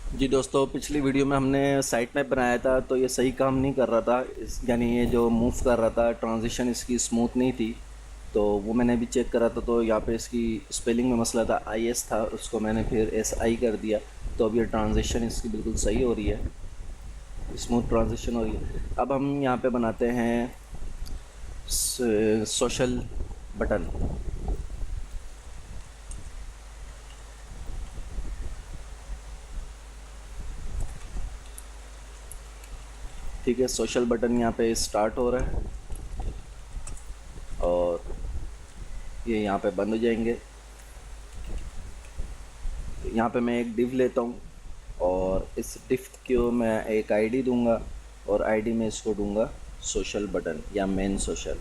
जी दोस्तों, पिछली वीडियो में हमने साइट मैप बनाया था तो ये सही काम नहीं कर रहा था। यानी ये जो मूव कर रहा था, ट्रांजिशन इसकी स्मूथ नहीं थी। तो वो मैंने भी चेक करा था, तो यहाँ पे इसकी स्पेलिंग में मसला था, आई एस था, उसको मैंने फिर एस आई कर दिया। तो अब ये ट्रांजिशन इसकी बिल्कुल सही हो रही है, स्मूथ ट्रांजिशन हो रही है। अब हम यहाँ पे बनाते हैं सोशल बटन। ठीक है, सोशल बटन यहाँ पे स्टार्ट हो रहा है और ये यहाँ पे बंद हो जाएंगे। यहाँ पे मैं एक डिव लेता हूँ और इस डिव को मैं एक आईडी दूंगा और आईडी में इसको दूंगा सोशल बटन या मेन सोशल।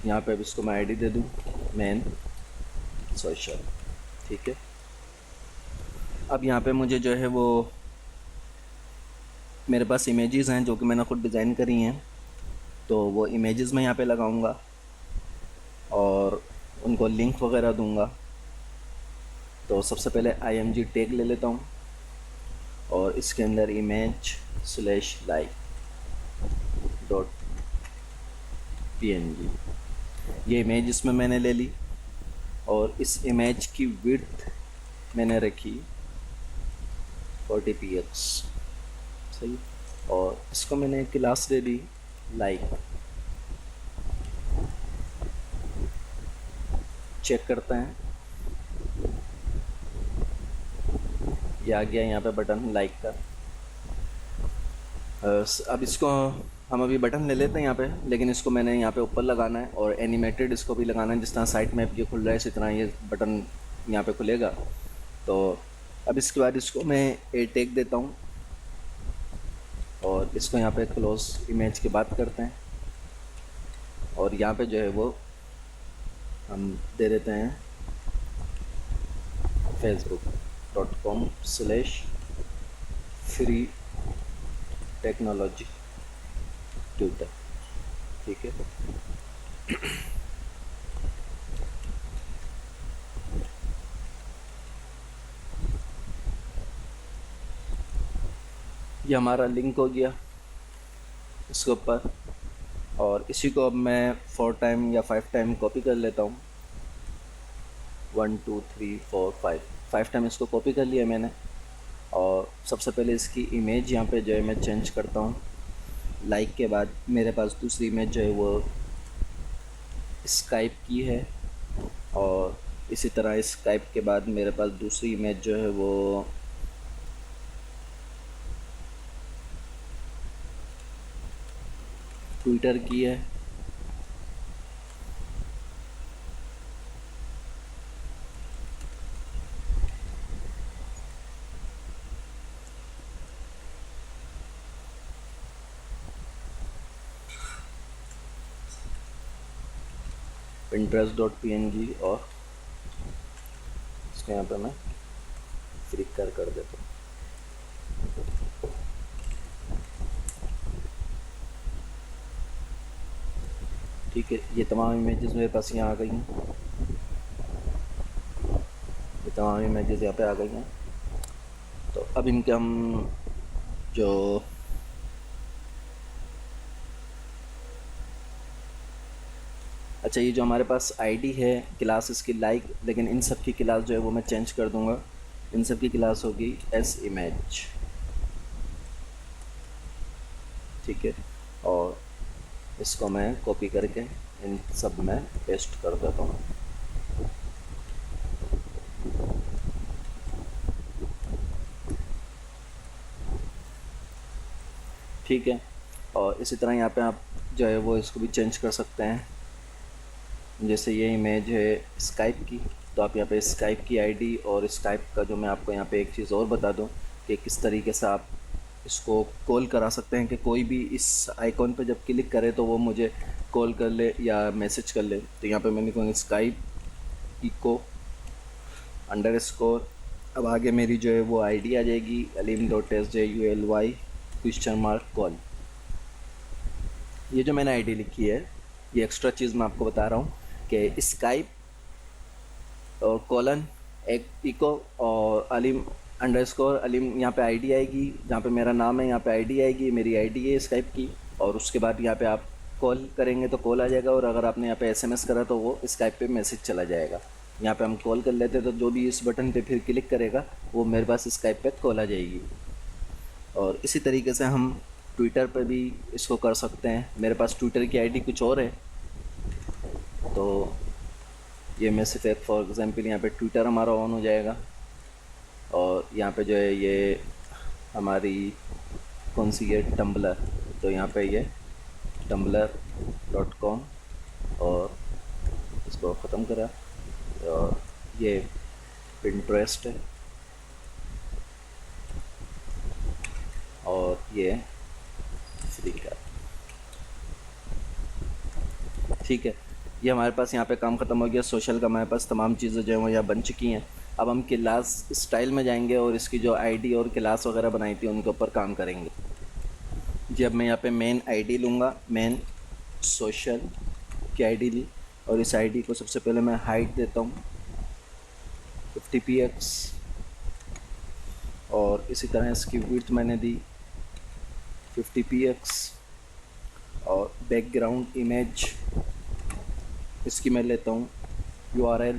यहाँ पे अब इसको मैं आईडी दे दूँ मेन सोशल। ठीक है, अब यहाँ पे मुझे जो है वो मेरे पास इमेजेस हैं जो कि मैंने खुद डिज़ाइन करी हैं, तो वो इमेजेस मैं यहाँ पे लगाऊंगा और उनको लिंक वगैरह दूंगा। तो सबसे पहले IMG टैग ले लेता हूँ और इसके अंदर image slash like dot PNG, ये इमेज इसमें मैंने ले ली और इस इमेज की विड्थ मैंने रखी 40px। सही, और इसको मैंने क्लास दे दी लाइक। चेक करते हैं, ये आ गया यहाँ पे बटन लाइक का। अब इसको हम अभी बटन ले लेते हैं यहाँ पे, लेकिन इसको मैंने यहाँ पे ऊपर लगाना है और एनिमेटेड इसको भी लगाना है। जिस तरह साइट मैप ये खुल रहा है इसी तरह ये बटन यहाँ पे खुलेगा। तो अब इसके बाद इसको मैं ए टैग देता हूँ और इसको यहाँ पे क्लोज इमेज की बात करते हैं और यहाँ पे जो है वो हम दे देते हैं facebook.com/free टेक्नोलॉजी ट्विटर। ठीक है, ये हमारा लिंक हो गया इसके ऊपर और इसी को अब मैं 4 टाइम या 5 टाइम कॉपी कर लेता हूँ। 1 2 3 4 5 टाइम इसको कॉपी कर लिया मैंने। और सबसे पहले इसकी इमेज यहाँ पे जो है मैं चेंज करता हूँ। लाइक के बाद मेरे पास दूसरी इमेज जो है वो स्काइप की है और इसी तरह स्काइप के बाद मेरे पास दूसरी इमेज जो है वो ट्विटर की है। Pinterest.png और इसके यहाँ पे मैं फ्लिकर कर देता हूँ। ठीक है, ये तमाम इमेजेस मेरे पास यहाँ आ गई हैं। ये तमाम इमेजेस यहाँ पे आ गई हैं। तो अब इनके हम जो अच्छा, ये जो हमारे पास आईडी है क्लास इसकी लाइक, लेकिन इन सब की क्लास जो है वो मैं चेंज कर दूंगा। इन सब की क्लास होगी एस इमेज। ठीक है, और इसको मैं कॉपी करके इन सब में पेस्ट कर देता हूँ। ठीक है, और इसी तरह यहाँ पे आप जो है वो इसको भी चेंज कर सकते हैं। जैसे ये इमेज है स्काइप की, तो आप यहाँ पे स्काइप की आईडी और स्काइप का जो मैं आपको यहाँ पे एक चीज़ और बता दूँ कि किस तरीके से आप इसको कॉल करा सकते हैं कि कोई भी इस आइकॉन पे जब क्लिक करे तो वो मुझे कॉल कर ले या मैसेज कर ले। तो यहाँ पे मैं लिखूँगा स्काइप इको _ अब आगे मेरी जो है वो आईडी आ जाएगी alim.sjulY ? ये जो मैंने आईडी लिखी है, ये एक्स्ट्रा चीज़ मैं आपको बता रहा हूँ कि स्काइप और कॉलन एक इको और अलीम अंडरस्कोर अलीम, यहाँ पे आईडी आएगी, जहाँ पे मेरा नाम है यहाँ पे आईडी आएगी, मेरी आईडी है स्काइप की। और उसके बाद यहाँ पे आप कॉल करेंगे तो कॉल आ जाएगा, और अगर आपने यहाँ पे एसएमएस करा तो वो स्काइप पे मैसेज चला जाएगा। यहाँ पे हम कॉल कर लेते हैं तो जो भी इस बटन पे फिर क्लिक करेगा वो मेरे पास स्काइप पे कॉल आ जाएगी। और इसी तरीके से हम ट्विटर पर भी इसको कर सकते हैं। मेरे पास ट्विटर की आईडी कुछ और है, तो ये मैं सिर्फ एक फॉर एग्ज़ाम्पल यहाँ पे ट्विटर हमारा ऑन हो जाएगा। और यहाँ पे जो है ये हमारी कौन सी है, टम्बलर, तो यहाँ पे ये tumblr.com, और इसको ख़त्म करा। और ये पिंटरेस्ट है, और ये फ्लिकर। ठीक है, ये हमारे पास यहाँ पे काम ख़त्म हो गया। सोशल का हमारे पास तमाम चीज़ें जो हैं वो यहाँ बन चुकी हैं। अब हम क्लास स्टाइल में जाएंगे और इसकी जो आईडी और क्लास वगैरह बनाई थी उनके ऊपर काम करेंगे। जी, अब मैं यहाँ पे मेन आईडी लूँगा, मेन सोशल की आईडी ली, और इस आईडी को सबसे पहले मैं हाइट देता हूँ 50px, और इसी तरह इसकी विड्थ मैंने दी 50px, और बैकग्राउंड इमेज इसकी मैं लेता हूँ URL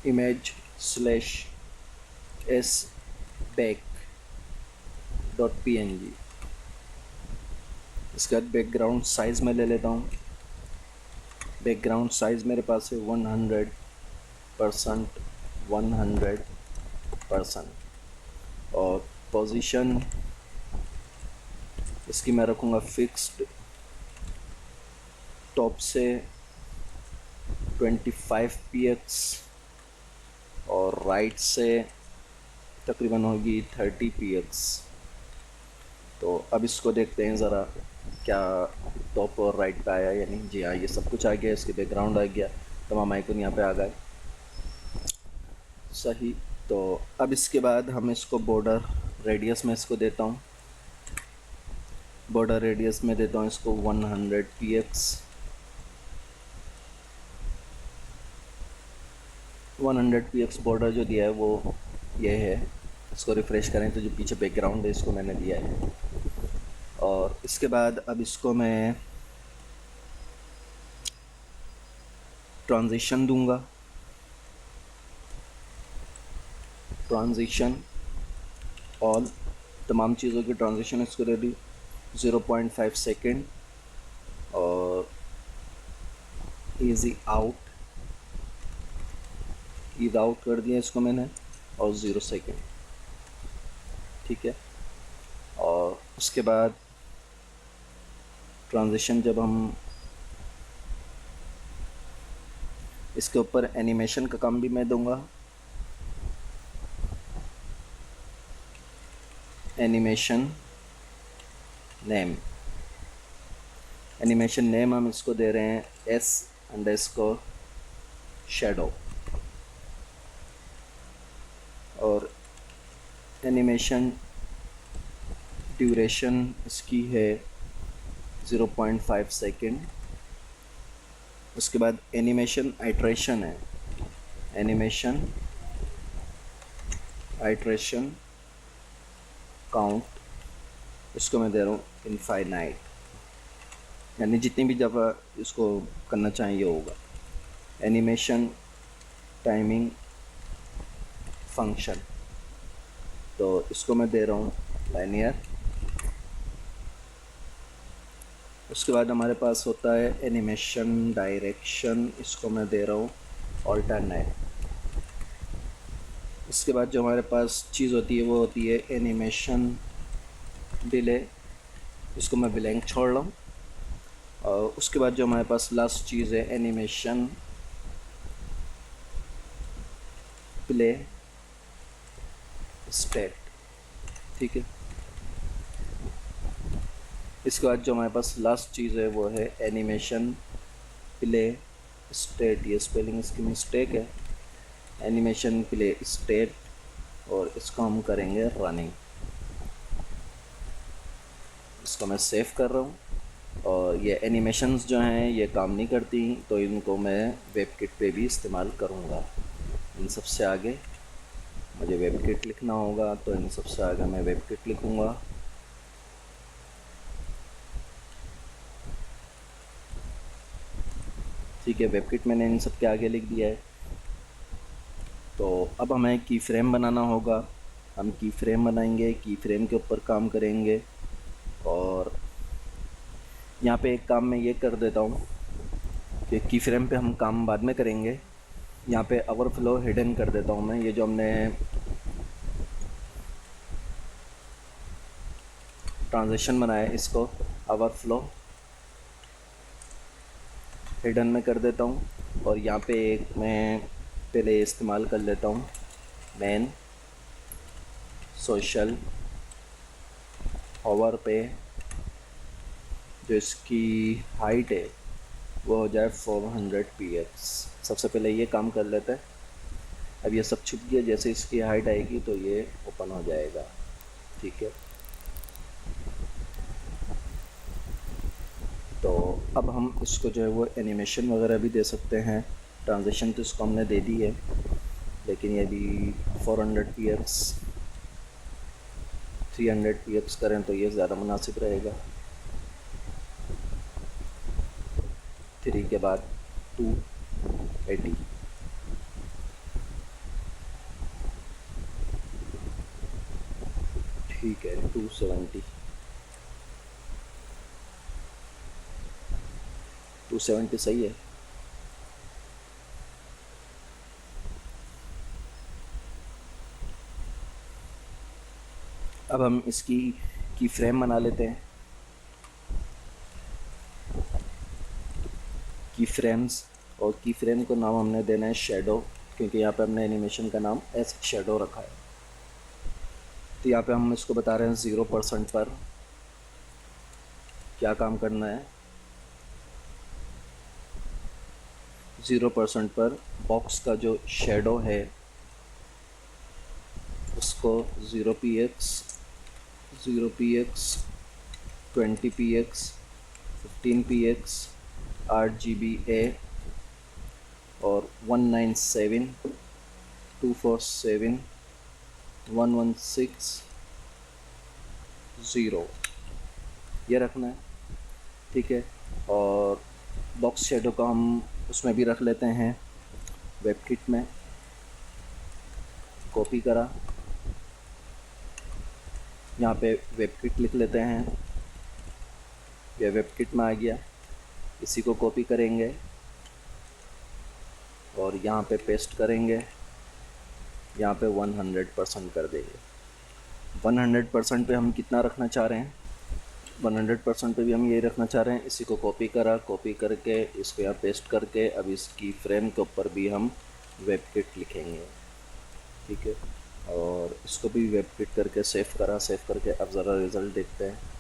image/s_back.png। इसके बाद बैकग्राउंड साइज़ मैं ले लेता हूँ। बैकग्राउंड साइज़ मेरे पास है 100%, 100%। और पोजीशन इसकी मैं रखूँगा फिक्स्ड, टॉप से 25px, और राइट से तकरीबन होगी 30px। तो अब इसको देखते हैं ज़रा क्या टॉप और राइट पे आया या नहीं। जी हाँ, ये सब कुछ आ गया, इसके बैकग्राउंड आ गया, तमाम आइकन यहाँ पे आ गए, सही। तो अब इसके बाद हम इसको बॉर्डर रेडियस में इसको देता हूँ, बॉर्डर रेडियस में देता हूँ इसको 100px। 100px बॉर्डर जो दिया है वो ये है। इसको रिफ़्रेश करें तो जो पीछे बैकग्राउंड है इसको मैंने दिया है। और इसके बाद अब इसको मैं ट्रांजिशन दूंगा, ट्रांजिशन ऑल, तमाम चीज़ों की ट्रांजिशन इसको दे दी 0.5 सेकेंड, और ईज़ी आउट कर दिया इसको मैंने, और 0 सेकेंड। ठीक है, और उसके बाद ट्रांजिशन जब हम इसके ऊपर एनिमेशन का काम भी मैं दूंगा, एनिमेशन नेम, एनिमेशन नेम हम इसको दे रहे हैं s_shadow, और एनिमेशन ड्यूरेशन इसकी है 0.5 सेकेंड। उसके बाद एनिमेशन आइट्रेशन है, एनिमेशन आइट्रेशन काउंट इसको मैं दे रहा हूँ इनफाइनाइट, यानी जितनी भी दफ़ा इसको करना चाहिए होगा। एनिमेशन टाइमिंग फंक्शन, तो इसको मैं दे रहा हूँ लाइनियर। उसके बाद हमारे पास होता है एनिमेशन डायरेक्शन, इसको मैं दे रहा हूँ ऑल्टरनेट। इसके बाद जो हमारे पास चीज़ होती है वो होती है एनिमेशन डिले, इसको मैं ब्लैंक छोड़ रहा हूँ। और उसके बाद जो हमारे पास लास्ट चीज़ है एनिमेशन प्ले स्टेट। ठीक है, इसके बाद जो हमारे पास लास्ट चीज़ है वो है एनिमेशन प्ले स्टेट। ये स्पेलिंग इसकी मिस्टेक है, एनिमेशन प्ले स्टेट, और इसको हम करेंगे रनिंग। इसको मैं सेव कर रहा हूँ। और ये एनिमेशंस जो हैं ये काम नहीं करती, तो इनको मैं वेबकिट पे भी इस्तेमाल करूँगा। इन सब से आगे मुझे वेबकिट लिखना होगा, तो इन सब से आगे मैं वेबकिट लिखूँगा। ठीक है, वेबकिट मैंने इन सब के आगे लिख दिया है। तो अब हमें की फ्रेम बनाना होगा। हम की फ्रेम बनाएंगे, की फ्रेम के ऊपर काम करेंगे। और यहाँ पे एक काम मैं ये कर देता हूँ कि की फ्रेम पे हम काम बाद में करेंगे। यहाँ पे ओवरफ्लो हिडन कर देता हूँ मैं। ये जो हमने ट्रांजिशन बनाया है इसको ओवरफ्लो हिडन में कर देता हूँ। और यहाँ पे एक मैं पहले इस्तेमाल कर लेता हूँ मेन सोशल होवर पे जो इसकी हाइट है वो हो जाए 400 px। सबसे पहले ये काम कर लेते हैं। अब ये सब छुप गया, जैसे इसकी हाइट आएगी तो ये ओपन हो जाएगा। ठीक है, तो अब हम इसको जो है वो एनिमेशन वगैरह भी दे सकते हैं। ट्रांजिशन तो इसको हमने दे दी है, लेकिन यदि 400 px 300 px करें तो ये ज़्यादा मुनासिब रहेगा। 3 के बाद 280। ठीक है, 270 270 सही है। अब हम इसकी की फ्रेम बना लेते हैं। की फ्रेम्स, और की फ्रेम को नाम हमने देना है शेडो, क्योंकि यहाँ पे हमने एनिमेशन का नाम एस शेडो रखा है। तो यहाँ पे हम इसको बता रहे हैं 0% पर क्या काम करना है। 0% पर बॉक्स का जो शेडो है उसको 0px 0px 20px 15px RGBA और 197 247 116 0 ये रखना है। ठीक है, और बॉक्स शेडो का हम उसमें भी रख लेते हैं वेबकिट में। कॉपी करा, यहाँ पे वेबकिट लिख लेते हैं। ये वेबकिट में आ गया, इसी को कॉपी करेंगे और यहाँ पे पेस्ट करेंगे। यहाँ पे 100% कर देंगे। 100% पे हम कितना रखना चाह रहे हैं, 100% पे भी हम यही रखना चाह रहे हैं। इसी को कॉपी करा, कॉपी करके इसको यहाँ पेस्ट करके अब इसकी फ्रेम के ऊपर भी हम वेबकिट लिखेंगे। ठीक है, और इसको भी वेबकिट करके सेव करा, सेव करके अब ज़रा रिज़ल्ट देखते हैं।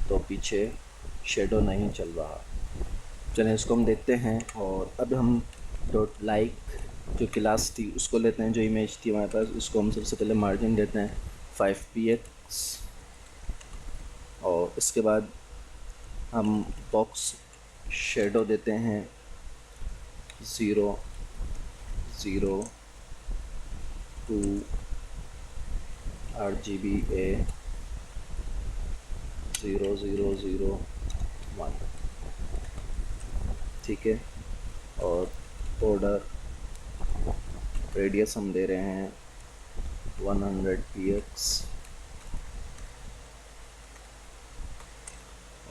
तो पीछे शेडो नहीं चल रहा। चलें इसको हम देखते हैं। और अब हम डॉट लाइक जो क्लास थी उसको लेते हैं, जो इमेज थी हमारे पास, उसको हम सबसे पहले मार्जिन देते हैं 5px। और इसके बाद हम बॉक्स शेडो देते हैं 0 0 2 RGBA 0 0 0 1। ठीक है, और बॉर्डर रेडियस हम दे रहे हैं 100px।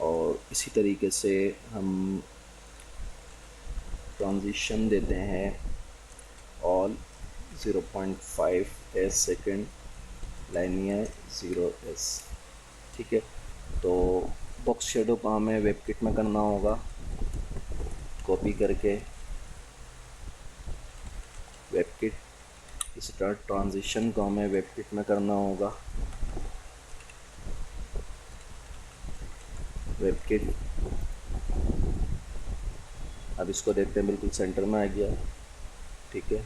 और इसी तरीके से हम ट्रांजिशन देते हैं ऑल 0.5 सेकेंड, लाइनियर 0s। ठीक है, तो बॉक्स शेडो को हमें वेबकिट में करना होगा। कॉपी करके वेबकिट, इस तरह ट्रांजिशन को हमें वेबकिट में करना होगा। वेबकिट, अब इसको देखते हैं, बिल्कुल सेंटर में आ गया। ठीक है,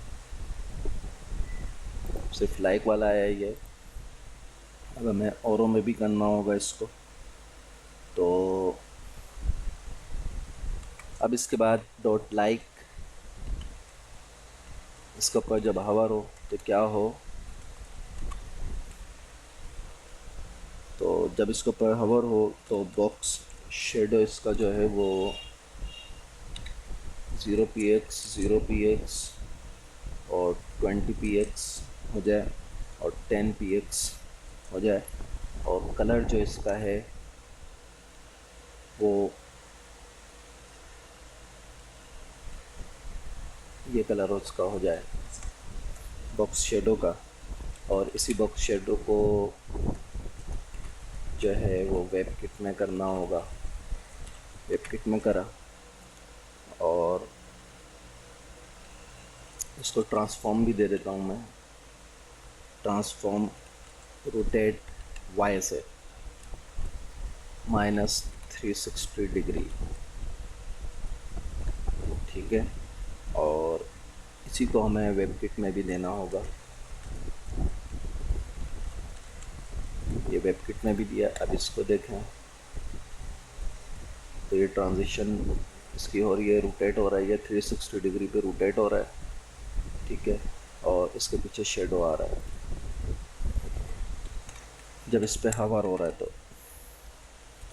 सिर्फ लाइक वाला है ये। अब हमें औरों में भी करना होगा इसको। तो अब इसके बाद डॉट लाइक, इसके ऊपर जब हवर हो तो क्या हो, तो जब इसके ऊपर हवर हो तो बॉक्स शेडो इसका जो है वो 0 px 0 px और 20 px हो जाए और 10 px हो जाए, और कलर जो इसका है वो ये कलर उसका हो जाए बॉक्स शेडो का। और इसी बॉक्स शेडो को जो है वो वेब किट में करना होगा। वेब किट में करा और इसको ट्रांसफॉर्म भी दे देता हूँ मैं। ट्रांसफॉर्म रोटेट वाई से -360 डिग्री, ठीक है। और इसी को हमें वेब किट में भी देना होगा। ये वेब किट में भी दिया। अब इसको देखें तो ये ट्रांजिशन इसकी हो रही है, रोटेट हो रहा है, ये 360 डिग्री पे रोटेट हो रहा है, ठीक है। और इसके पीछे शेडो आ रहा है जब इस पे हवर हो रहा है। तो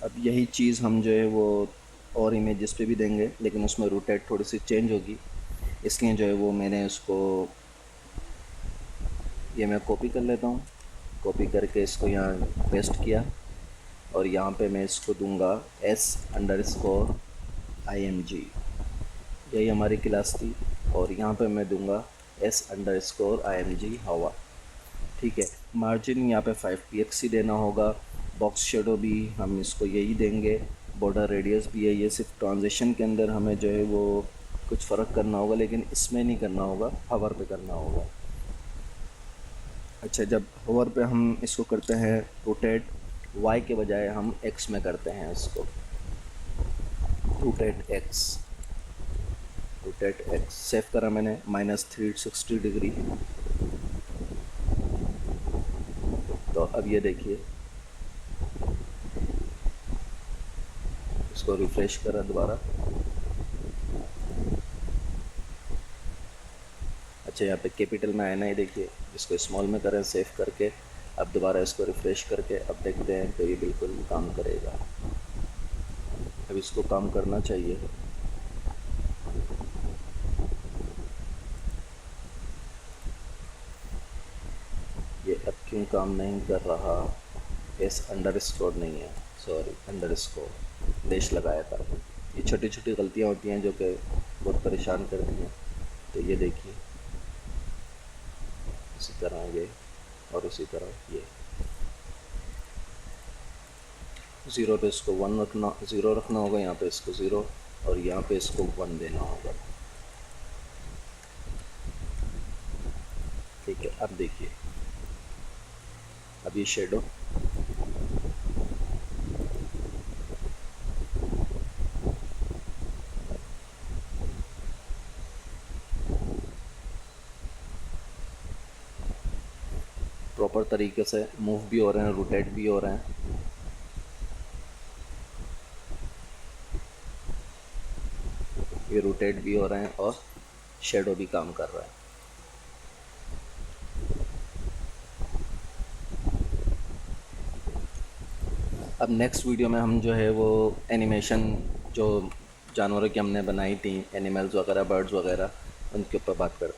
अब यही चीज़ हम जो है वो और इमेजेस पे भी देंगे, लेकिन उसमें रोटेट थोड़ी सी चेंज होगी। इसलिए जो है वो मैंने उसको ये मैं कॉपी कर लेता हूँ। कॉपी करके इसको यहाँ पेस्ट किया और यहाँ पे मैं इसको दूंगा S_IMG, यही हमारी क्लास थी। और यहाँ पे मैं दूंगा S_IMG हवा, ठीक है। मार्जिन यहाँ पे 5 px ही देना होगा। बॉक्स शेडो भी हम इसको यही देंगे। बॉर्डर रेडियस भी है। ये सिर्फ ट्रांजिशन के अंदर हमें जो है वो कुछ फ़र्क करना होगा, लेकिन इसमें नहीं करना होगा, हवर पे करना होगा। अच्छा, जब हवर पे हम इसको करते हैं रोटेट, वाई के बजाय हम एक्स में करते हैं इसको, rotate x. Rotate x save करा मैंने -360 डिग्री। तो अब ये देखिए, इसको रिफ्रेश करा दोबारा। अच्छा, यहाँ पे कैपिटल में आया ना, ये देखिए। इसको स्मॉल में करें सेव करके। अब दोबारा इसको रिफ्रेश करके अब देखते हैं तो ये बिल्कुल काम करेगा। अब इसको काम करना चाहिए। ये अब क्यों काम नहीं कर रहा? S__ नहीं है, सॉरी, अंडरस्कोर डैश लगाया था। ये छोटी छोटी गलतियाँ होती हैं जो कि बहुत परेशान करती हैं। तो ये देखिए, इसी तरह ये और इसी तरह ये 0 पे इसको 1 रखना, 0 रखना होगा। यहाँ पे इसको 0 और यहाँ पे इसको 1 देना होगा, ठीक है। अब देखिए, अब ये शेडो प्रॉपर तरीके से मूव भी हो रहे हैं, रोटेट भी हो रहे हैं। ये रोटेट भी हो रहे हैं और शेडो भी काम कर रहा है। अब नेक्स्ट वीडियो में हम जो है वो एनिमेशन, जो जानवरों की हमने बनाई थी, एनिमल्स वगैरह, बर्ड्स वगैरह, उनके ऊपर बात करते हैं।